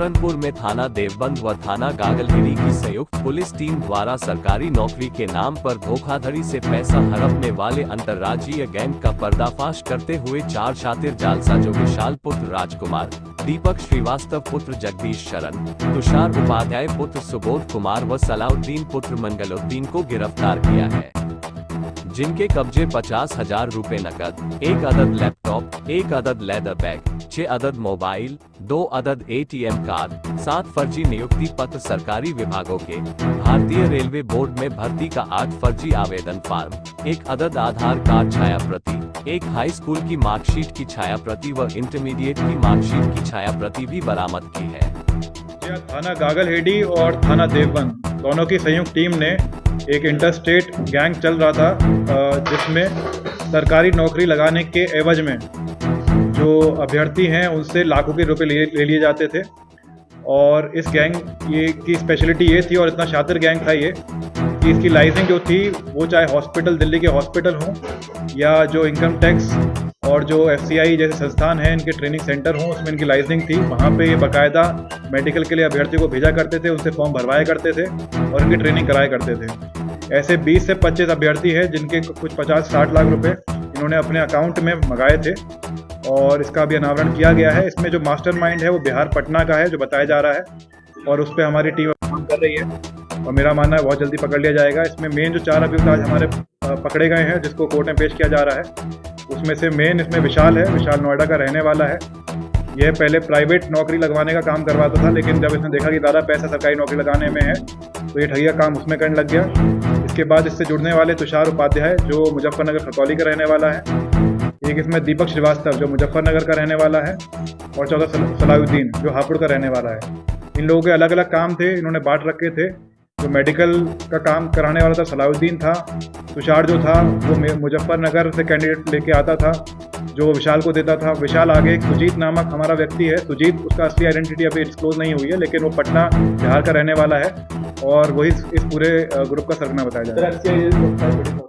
सहारनपुर में थाना देवबंद व थाना गागलहिरी की संयुक्त पुलिस टीम द्वारा सरकारी नौकरी के नाम पर धोखाधड़ी से पैसा हड़पने वाले अंतर्राज्यीय गैंग का पर्दाफाश करते हुए 4 शातिर जालसाजों विशाल पुत्र राजकुमार, दीपक श्रीवास्तव पुत्र जगदीश शरण, तुषार उपाध्याय पुत्र सुबोध कुमार व सलाउद्दीन पुत्र मंगलुद्दीन को गिरफ्तार किया है, जिनके कब्जे 50,000 रुपए नकद, 1 अदद लैपटॉप, 1 अदद लेदर बैग, 6 अदद मोबाइल, 2 अदद ATM कार्ड, 7 फर्जी नियुक्ति पत्र सरकारी विभागों के, भारतीय रेलवे बोर्ड में भर्ती का 8 फर्जी आवेदन फार्म, 1 अदद आधार कार्ड छाया प्रति, 1 हाई स्कूल की मार्कशीट की छाया प्रति व इंटरमीडिएट की मार्कशीट की छाया प्रति भी बरामद की है। थाना गागलहेडी और थाना देवबंद दोनों की संयुक्त टीम ने एक इंटरस्टेट गैंग चल रहा था, जिसमें सरकारी नौकरी लगाने के एवज में जो अभ्यर्थी हैं उनसे लाखों के रुपए ले लिए जाते थे। और इस गैंग की स्पेशलिटी ये थी और इतना शातिर गैंग था ये कि इसकी लाइसेंस जो थी वो चाहे हॉस्पिटल, दिल्ली के हॉस्पिटल हों या जो इनकम टैक्स और जो FCI जैसे संस्थान हैं इनके ट्रेनिंग सेंटर हों, उसमें इनकी लाइसेंस थी। वहाँ पे ये बाकायदा मेडिकल के लिए अभ्यर्थी को भेजा करते थे, उनसे फॉर्म भरवाया करते थे और इनकी ट्रेनिंग कराया करते थे। ऐसे 20 से 25 अभ्यर्थी हैं जिनके कुछ 50-60 लाख रुपए इन्होंने अपने अकाउंट में मंगाए थे और इसका भी अनावरण किया गया है। इसमें जो मास्टरमाइंड है वो बिहार पटना का है जो बताया जा रहा है और उस पर हमारी टीम काम कर रही है और मेरा मानना है बहुत जल्दी पकड़ लिया जाएगा। इसमें मेन जो 4 अभियुक्त आज हमारे पकड़े गए हैं जिसको कोर्ट में पेश किया जा रहा है, उसमें से मेन इसमें विशाल है। विशाल नोएडा का रहने वाला है। यह पहले प्राइवेट नौकरी लगवाने का काम करवाता था, लेकिन जब इसने देखा कि ज़्यादा पैसा सरकारी नौकरी लगाने में है तो ये ठगिया काम उसमें करने लग गया। इसके बाद इससे जुड़ने वाले तुषार उपाध्याय जो मुजफ्फरनगर खतौली का रहने वाला है, एक इसमें दीपक श्रीवास्तव जो मुजफ्फरनगर का रहने वाला है और चौथा सलाउद्दीन जो हापुड़ का रहने वाला है। इन लोगों के अलग अलग काम थे, इन्होंने बांट रखे थे। जो मेडिकल का काम कराने वाला था सलाउद्दीन था। तुषार जो था वो मुजफ्फरनगर से कैंडिडेट लेके आता था जो विशाल को देता था। विशाल आगे एक सुजीत नामक हमारा व्यक्ति है, सुजीत उसका असली आइडेंटिटी अभी डिस्क्लोज नहीं हुई है, लेकिन वो पटना बिहार का रहने वाला है और वही इस पूरे ग्रुप का सरगना बताया जा रहा है।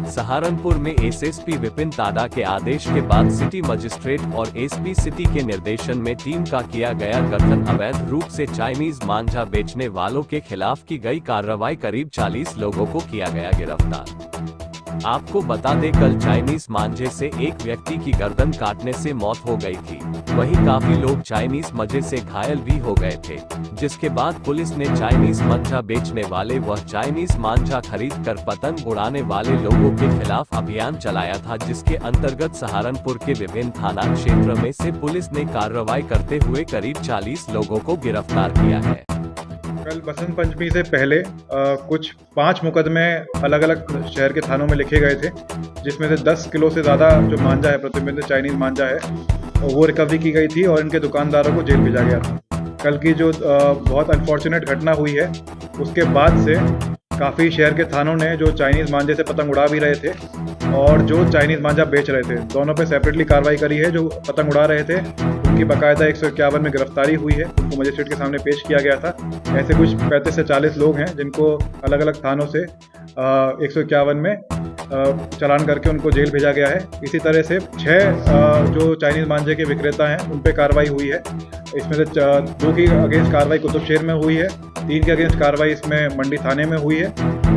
सहारनपुर में SSP विपिन तादा के आदेश के बाद सिटी मजिस्ट्रेट और SP सिटी के निर्देशन में टीम का किया गया गठन। अवैध रूप से चाइनीज मांझा बेचने वालों के खिलाफ की गई कार्रवाई। करीब 40 लोगों को किया गया गिरफ्तार। आपको बता दें कल चाइनीज मांझे से एक व्यक्ति की गर्दन काटने से मौत हो गई थी। वहीं काफी लोग चाइनीज मजे से घायल भी हो गए थे, जिसके बाद पुलिस ने चाइनीज मांझा बेचने वाले व चाइनीज मांझा खरीद कर पतंग उड़ाने वाले लोगों के खिलाफ अभियान चलाया था, जिसके अंतर्गत सहारनपुर के विभिन्न थाना क्षेत्र में से पुलिस ने कार्रवाई करते हुए करीब 40 लोगों को गिरफ्तार किया है। कल बसंत पंचमी से पहले कुछ 5 मुकदमे अलग अलग शहर के थानों में लिखे गए थे, जिसमें से 10 किलो से ज़्यादा जो मांझा है, प्रतिबंधित चाइनीज मांझा है, वो रिकवरी की गई थी और इनके दुकानदारों को जेल भेजा गया था। कल की जो बहुत अनफॉर्चुनेट घटना हुई है उसके बाद से काफ़ी शहर के थानों ने जो चाइनीज़ मांझे से पतंग उड़ा भी रहे थे और जो चाइनीज़ मांझा बेच रहे थे, दोनों पे सेपरेटली कार्रवाई करी है। जो पतंग उड़ा रहे थे उनकी बाकायदा 151 में गिरफ्तारी हुई है, उनको मजिस्ट्रेट के सामने पेश किया गया था। ऐसे कुछ 35 से 40 लोग हैं जिनको अलग अलग थानों से 151 में चालान करके उनको जेल भेजा गया है। इसी तरह से 6 जो चाइनीज़ मांझे के विक्रेता हैं उन पर कार्रवाई हुई है। इसमें से 2 की अगेंस्ट कार्रवाई कुतुबशहर में हुई है, 3 के अगेंस्ट कार्रवाई इसमें मंडी थाने में हुई है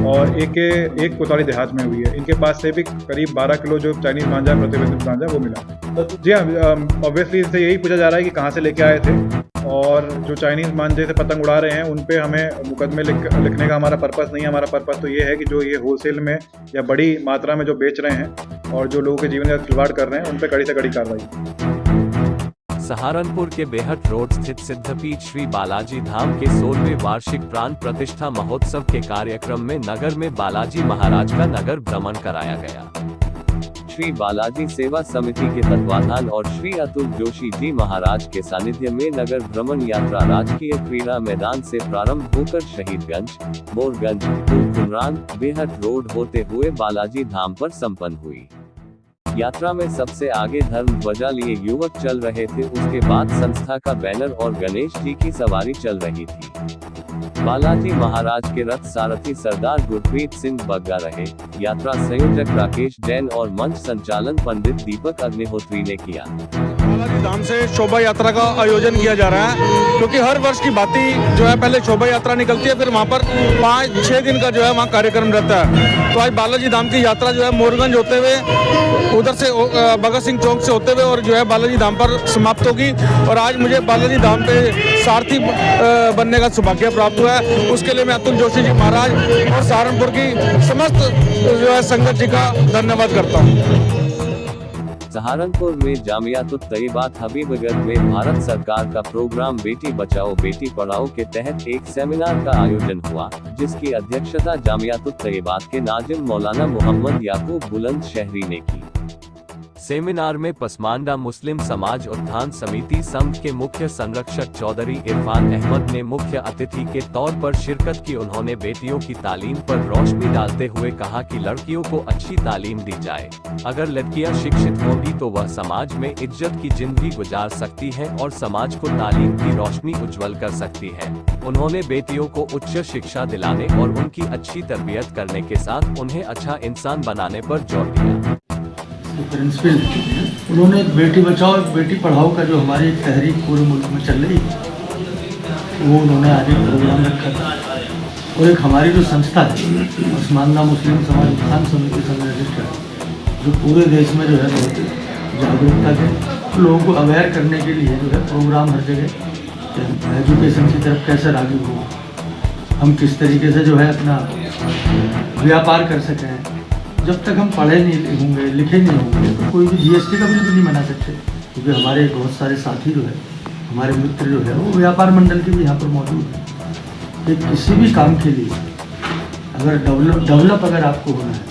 और एक कोतवाली देहात में हुई है। इनके पास से भी करीब 12 किलो जो चाइनीज़ मांझा, प्रतिबंधित मांझा, वो मिला। जी हाँ, ऑब्वियसली इनसे यही पूछा जा रहा है कि कहाँ से लेके आए थे और जो चाइनीज़ मांझे से पतंग उड़ा रहे हैं उन पे हमें मुकदमे लिखने का हमारा पर्पस नहीं है। हमारा पर्पस तो ये है कि जो ये होलसेल में या बड़ी मात्रा में जो बेच रहे हैं और जो लोगों के जीवन का खिलवाड़ कर रहे हैं उन पे कड़ी से कड़ी कार्रवाई। सहारनपुर के बेहट रोड स्थित सिद्धपीठ श्री बालाजी धाम के 16वें वार्षिक प्राण प्रतिष्ठा महोत्सव के कार्यक्रम में नगर में बालाजी महाराज का नगर भ्रमण कराया गया। श्री बालाजी सेवा समिति के तत्वाधान और श्री अतुल जोशी जी महाराज के सानिध्य में नगर भ्रमण यात्रा राजकीय क्रीड़ा मैदान से प्रारंभ होकर शहीदगंज, मोरगंज, कुमरान, बेहट रोड होते हुए बालाजी धाम पर संपन्न हुई। यात्रा में सबसे आगे धर्म ध्वजा लिए युवक चल रहे थे, उसके बाद संस्था का बैनर और गणेश जी की सवारी चल रही थी। बालाजी महाराज के रथ सारथी सरदार गुरप्रीत सिंह बग्गा रहे। यात्रा संयोजक राकेश जैन और मंच संचालन पंडित दीपक अग्निहोत्री ने किया। बालाजी धाम से शोभा यात्रा का आयोजन किया जा रहा है, क्योंकि हर वर्ष की भांति जो है पहले शोभा यात्रा निकलती है, फिर वहाँ पर 5-6 दिन का जो है वहाँ कार्यक्रम रहता है। तो आज बालाजी धाम की यात्रा जो है मोरगंज होते हुए उधर से भगत सिंह चौक से होते हुए और जो है बालाजी धाम पर समाप्त होगी। और आज मुझे बालाजी धाम पे सारथी बनने का सौभाग्य प्राप्त हुआ है। उसके लिए मैं अतुल जोशी जी महाराज और सहारनपुर की समस्त जो है संगत जी का धन्यवाद करता हूँ। सहारनपुर में जामियातुत तैयबात हबीबगंज में भारत सरकार का प्रोग्राम बेटी बचाओ बेटी पढ़ाओ के तहत एक सेमिनार का आयोजन हुआ, जिसकी अध्यक्षता जामियातुत तैयबात के नाजिम मौलाना मोहम्मद याकूब बुलंद शहरी ने की। सेमिनार में पसमानदा मुस्लिम समाज उत्थान समिति संघ के मुख्य संरक्षक चौधरी इरफान अहमद ने मुख्य अतिथि के तौर पर शिरकत की। उन्होंने बेटियों की तालीम पर रोशनी डालते हुए कहा कि लड़कियों को अच्छी तालीम दी जाए। अगर लड़कियां शिक्षित होंगी तो वह समाज में इज्जत की जिंदगी गुजार सकती हैं और समाज को तालीम की रोशनी उज्जवल कर सकती है। उन्होंने बेटियों को उच्च शिक्षा दिलाने और उनकी अच्छी तरबियत करने के साथ उन्हें अच्छा इंसान बनाने पर जोर दिया। प्रिंसिपल उन्होंने एक बेटी बचाओ एक बेटी पढ़ाओ का जो हमारी एक तहरीक पूरे मुल्क में चल रही वो उन्होंने आज एक प्रोग्राम रखा था। और एक हमारी जो संस्था है पसमानदा मुस्लिम समाज उत्थान समिति संघ रजिस्टर्ड, जो पूरे देश में जो है बहुत जागरूकता के लोगों को अवेयर करने के लिए जो है प्रोग्राम हर जगह एजुकेशन की तरफ कैसे रागी हो, हम किस तरीके से जो है अपना व्यापार कर सकें। जब तक हम पढ़े नहीं होंगे लिखे नहीं होंगे तो कोई भी जीएसटी का बिल भी नहीं बना सकते, क्योंकि हमारे बहुत सारे साथी जो है हमारे मित्र जो है वो व्यापार मंडल के भी यहाँ पर मौजूद है। कि किसी भी काम के लिए अगर डेवलप अगर आपको होना है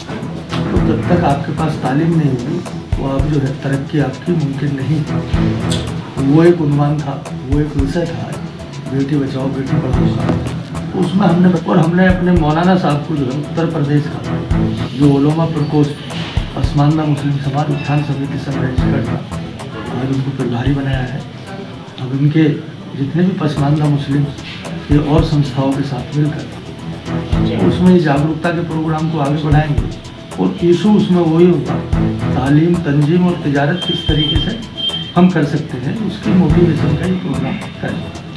तो जब तक आपके पास तालीम नहीं होगी तो आप जो है तरक्की आपकी मुमकिन नहीं है। वो एक उन्वान था, वो एक विषय था बेटी बचाओ बेटी पढ़ाओ का। उसमें हमने अपने मौलाना साहब को जो है उत्तर प्रदेश का जो उलमा प्रकोष्ठ पसमानदा मुस्लिम समाज उत्थान समिति संघ रजिस्टर्ड था आज उनको प्रभारी बनाया है। अब इनके जितने भी पसमानदा मुस्लिम के और संस्थाओं के साथ मिलकर उसमें जागरूकता के प्रोग्राम को आगे बढ़ाएंगे और इशू उसमें वही होगा तालीम तंजीम और तिजारत किस तरीके से हम कर सकते हैं उसकी मोटिवेशन का ही प्रोग्राम करें।